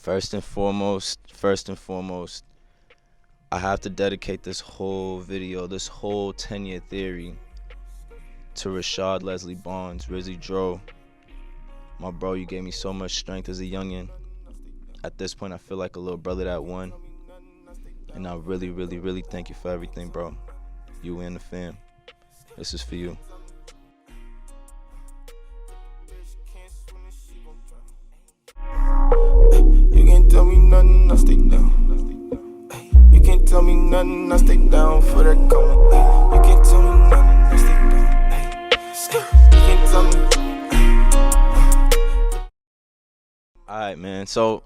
First and foremost, I have to dedicate this whole video, this whole 10-year theory to Rashad Leslie Barnes, Rizzy Dro. My bro, you gave me so much strength as a youngin'. At this point, I feel like a little brother that won. And I really, really, really thank you for everything, bro. You and the fam. This is for you. You can't tell me nothing, I stay down. You can't tell me nothing, I stay down for that comment. You can't tell me nothing, I stay down. You can't tell me. Alright, man. So,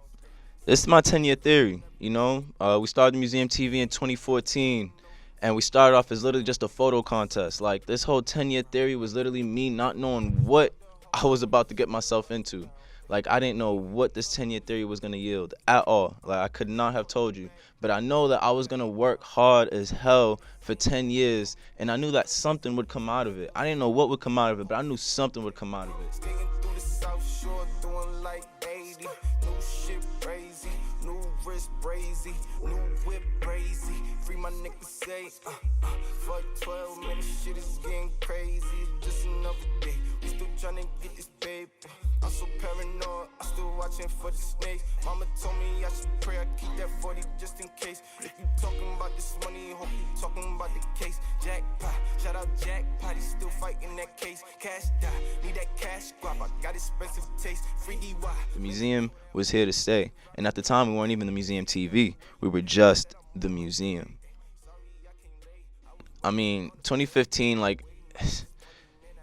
this is my 10-year theory, you know? We started Museum TV in 2014, and we started off as literally just a photo contest. Like, this whole 10-year theory was literally me not knowing what I was about to get myself into. Like, I didn't know what this 10-year theory was going to yield at all. Like, I could not have told you. But I know that I was going to work hard as hell for 10 years, and I knew that something would come out of it. I didn't know what would come out of it, but I knew something would come out of it. Skating through the South Shore, doing like 80. New shit crazy, new wrist brazy, new whip brazy. Free my niggas say, fuck 12, man, this shit is getting crazy. Just another day, we still tryna get this paper. I'm so paranoid, I'm still watching for the snakes. Mama told me I should pray, I keep that 40 just in case. If you talking about this money, hope you talking about the case. Jackpot, shout out Jackpot, he's still fighting that case. Cash die, need that cash guap, I got expensive taste. Free DY. The museum was here to stay. And at the time, we weren't even the Museum TV. We were just the museum. I mean, 2015, like...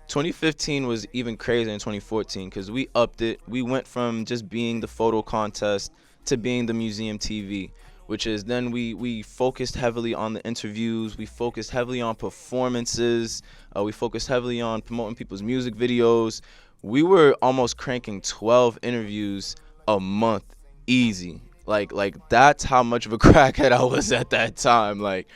2015 was even crazier than 2014 because we upped it. We went from just being the photo contest to being the Museum TV, which is then we focused heavily on the interviews. We focused heavily on performances. We focused heavily on promoting people's music videos. We were almost cranking 12 interviews a month easy. Like that's how much of a crackhead I was at that time. Like,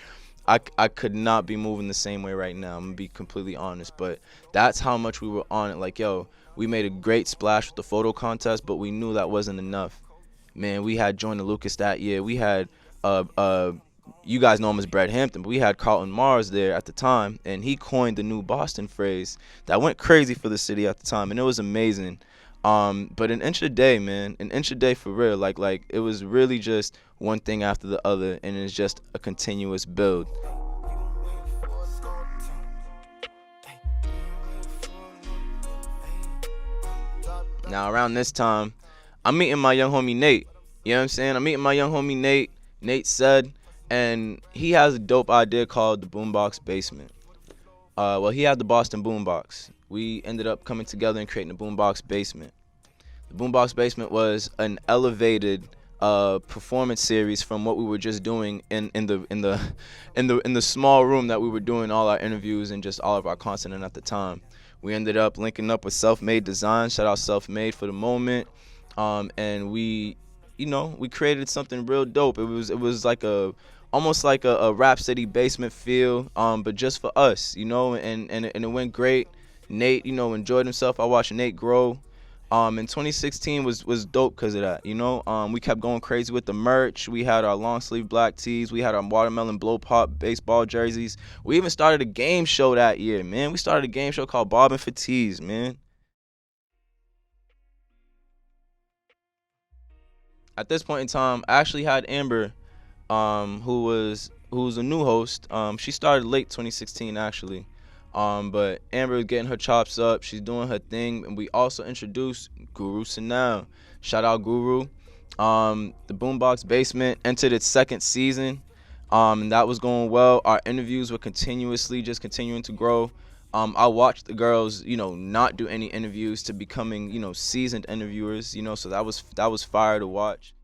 I could not be moving the same way right now. I'm gonna be completely honest, but that's how much we were on it. Like, yo, we made a great splash with the photo contest, but we knew that wasn't enough. Man, we had Joyner Lucas that year. We had you guys know him as Brad Hampton, but we had Carlton Mars there at the time, and he coined the new Boston phrase that went crazy for the city at the time, and it was amazing. But an inch a day, man, an inch a day for real. Like it was really just one thing after the other, and it's just a continuous build. Now around this time, I'm meeting my young homie Nate. You know what I'm saying? I'm meeting my young homie Nate. Nate said, and he has a dope idea called the Boombox Basement. Well, he had the Boston Boombox. We ended up coming together and creating the Boombox Basement. The Boombox Basement was an elevated performance series from what we were just doing in the small room that we were doing all our interviews and just all of our content at the time. We ended up linking up with Self-Made Design. Shout out Self-Made for the moment. And we created something real dope. It was like almost like a Rhapsody basement feel, but just for us, you know, and it went great. Nate, you know, enjoyed himself. I watched Nate grow. And 2016 was dope because of that, you know. We kept going crazy with the merch. We had our long sleeve black tees. We had our watermelon blow pop baseball jerseys. We even started a game show that year, man. We started a game show called Bob and Fatiz, man. At this point in time, I actually had Amber, who's a new host. She started late 2016 actually. But Amber is getting her chops up. She's doing her thing. And we also introduced Guru Sanal. Shout out Guru. The Boombox Basement entered its second season. And that was going well. Our interviews were continuing to grow. I watched the girls, you know, not do any interviews to becoming, you know, seasoned interviewers, you know, so that was fire to watch.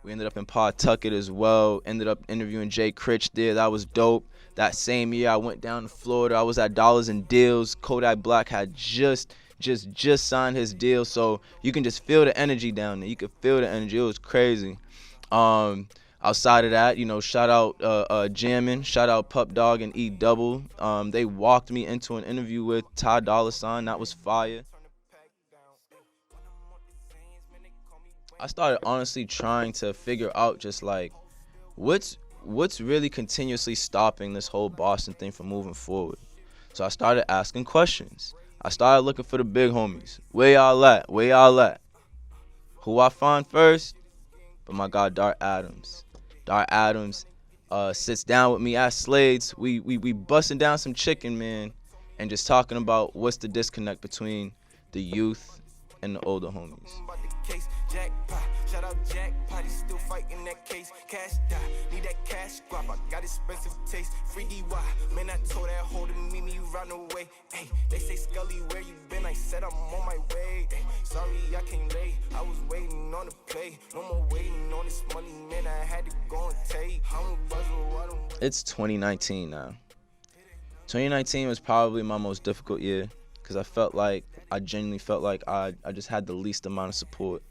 We ended up in Pawtucket as well. Ended up interviewing Jay Critch there. That was dope. That same year, I went down to Florida. I was at Dollars and Deals. Kodak Black had just signed his deal, so you can just feel the energy down there. You could feel the energy. It was crazy. Outside of that, you know, shout out Jammin', shout out Pup Dog and E Double. They walked me into an interview with Ty Dolla. That was fire. I started honestly trying to figure out just like what's really continuously stopping this whole Boston thing from moving forward. So I started asking questions. I started looking for the big homies. Where y'all at? Where y'all at? Who I find first? But my God, Dart Adams. Dart Adams sits down with me at Slade's. We busting down some chicken, man, and just talking about what's the disconnect between the youth and the older homies. Jackpot, shout out Jackpot, he's still fighting that case. Cash die, need that cash guap. I got expensive taste. Free DY, man, I told that hoe to meet me round the way. Hey, they say Scully, where you been? I said I'm on my way. Hey, sorry, I can't lay. I was waiting on the play. No more waiting on this money, man. I had to go and take. It's 2019 now. 2019 was probably my most difficult year because I genuinely felt like I just had the least amount of support.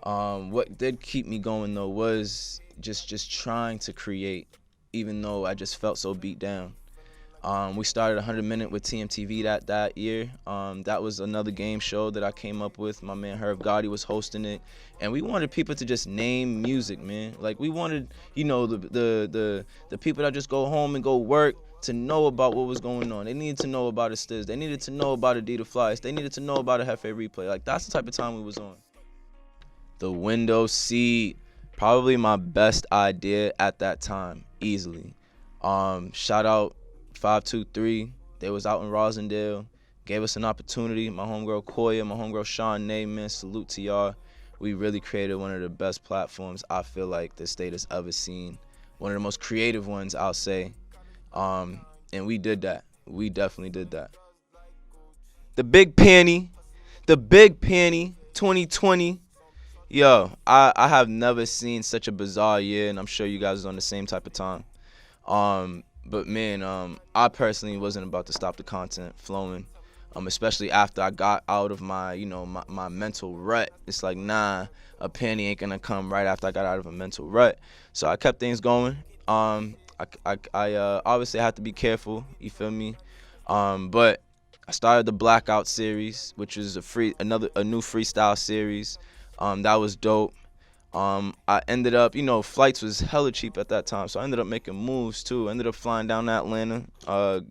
What did keep me going though was just trying to create, even though I just felt so beat down. We started 100 Minute with TMTV that year. That was another game show that I came up with. My man Herb Gotti was hosting it, and we wanted people to just name music, man. Like we wanted, the people that just go home and go work to know about what was going on. They needed to know about a Stiz. They needed to know about a D the Flies. They needed to know about a Hefe Replay. Like that's the type of time we was on. The window seat, probably my best idea at that time, easily. Shout out 523. They was out in Rosendale, gave us an opportunity. My homegirl Koya, my homegirl Sean Nayman, salute to y'all. We really created one of the best platforms I feel like the state has ever seen. One of the most creative ones, I'll say. And we did that. We definitely did that. The Big Panty, 2020. Yo, I have never seen such a bizarre year, and I'm sure you guys are on the same type of time. But man, I personally wasn't about to stop the content flowing, especially after I got out of my, my mental rut. It's like, nah, a penny ain't gonna come right after I got out of a mental rut. So I kept things going. I obviously had to be careful, you feel me? But I started the Blackout series, which is a new freestyle series. That was dope. I ended up, flights was hella cheap at that time, so I ended up making moves too. I ended up flying down to Atlanta,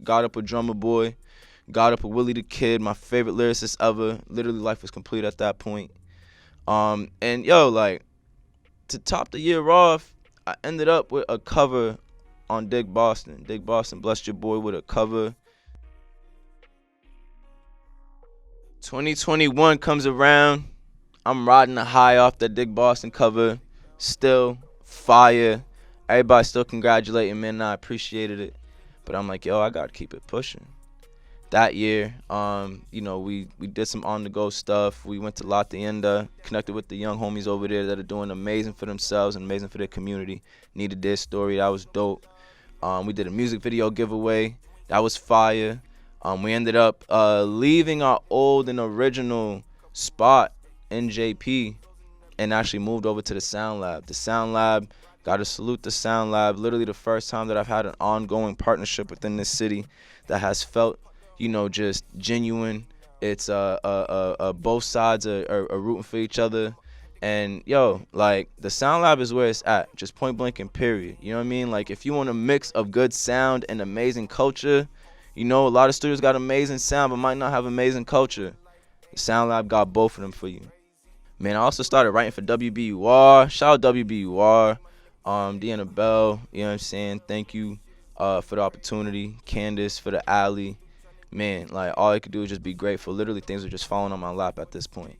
got up with Drumma Boy, got up with Willie the Kid, my favorite lyricist ever. Literally, life was complete at that point. And yo, like, to top the year off, I ended up with a cover on DigBoston. DigBoston blessed your boy with a cover. 2021 comes around. I'm riding the high off that DigBoston cover. Still fire. Everybody still congratulating me, and I appreciated it. But I'm like, yo, I gotta keep it pushing. That year, we did some on-the-go stuff. We went to La Tienda, connected with the young homies over there that are doing amazing for themselves and amazing for their community. Needed their story. That was dope. We did a music video giveaway. That was fire. We ended up leaving our old and original spot, NJP, and actually moved over to the Sound Lab. The Sound Lab, gotta salute the Sound Lab. Literally the first time that I've had an ongoing partnership within this city that has felt, just genuine. It's both sides are rooting for each other. And yo, like, the Sound Lab is where it's at, just point blank and period. You know what I mean? Like, if you want a mix of good sound and amazing culture, a lot of studios got amazing sound but might not have amazing culture. The Sound Lab got both of them for you. Man, I also started writing for WBUR. Shout out WBUR. Deanna Bell, you know what I'm saying? Thank you for the opportunity. Candace for the alley. Man, like, all I could do is just be grateful. Literally, things were just falling on my lap at this point.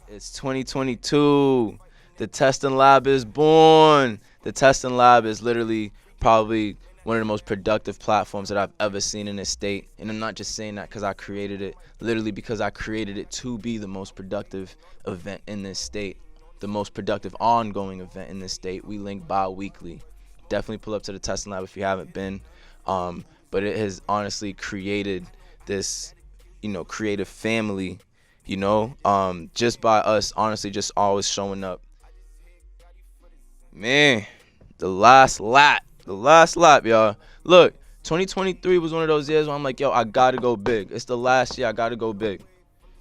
It's 2022. The testing lab is born. The testing lab is literally probably one of the most productive platforms that I've ever seen in this state. And I'm not just saying that because I created it. Literally because I created it to be the most productive event in this state. The most productive ongoing event in this state. We link bi-weekly. Definitely pull up to the testing lab if you haven't been. But it has honestly created this, creative family, just by us honestly just always showing up. Man, the last lap, y'all. Look, 2023 was one of those years where I'm like, yo, I gotta go big. It's the last year, I gotta go big.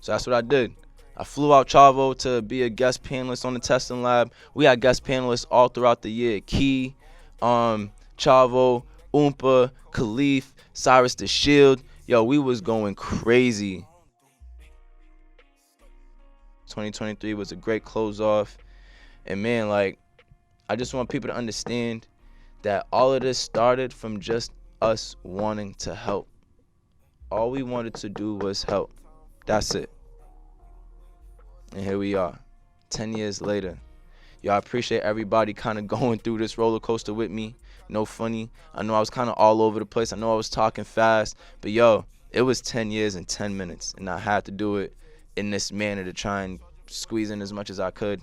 So that's what I did. I flew out Chavo to be a guest panelist on the testing lab. We had guest panelists all throughout the year. Key, Chavo, Oompa, Khalif, Cyrus the Shield. Yo, we was going crazy. 2023 was a great close off. And man, like, I just want people to understand that all of this started from just us wanting to help. All we wanted to do was help. That's it. And here we are, 10 years later. Yo, I appreciate everybody kind of going through this roller coaster with me. No funny. I know I was kind of all over the place. I know I was talking fast. But yo, it was 10 years and 10 minutes. And I had to do it in this manner to try and squeeze in as much as I could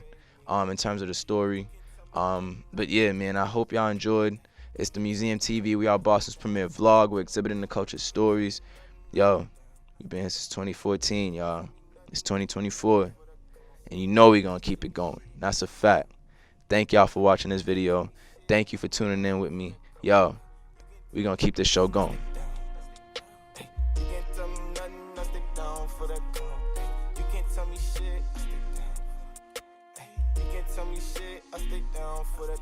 in terms of the story. But yeah, man, I hope y'all enjoyed. It's the Museum TV. We are Boston's premier vlog. We're exhibiting the culture stories. Yo, we've been here since 2014, y'all. It's 2024. And you know we're going to keep it going. That's a fact. Thank y'all for watching this video. Thank you for tuning in with me. Yo, we're going to keep this show going. Tell me shit, I stay down for that.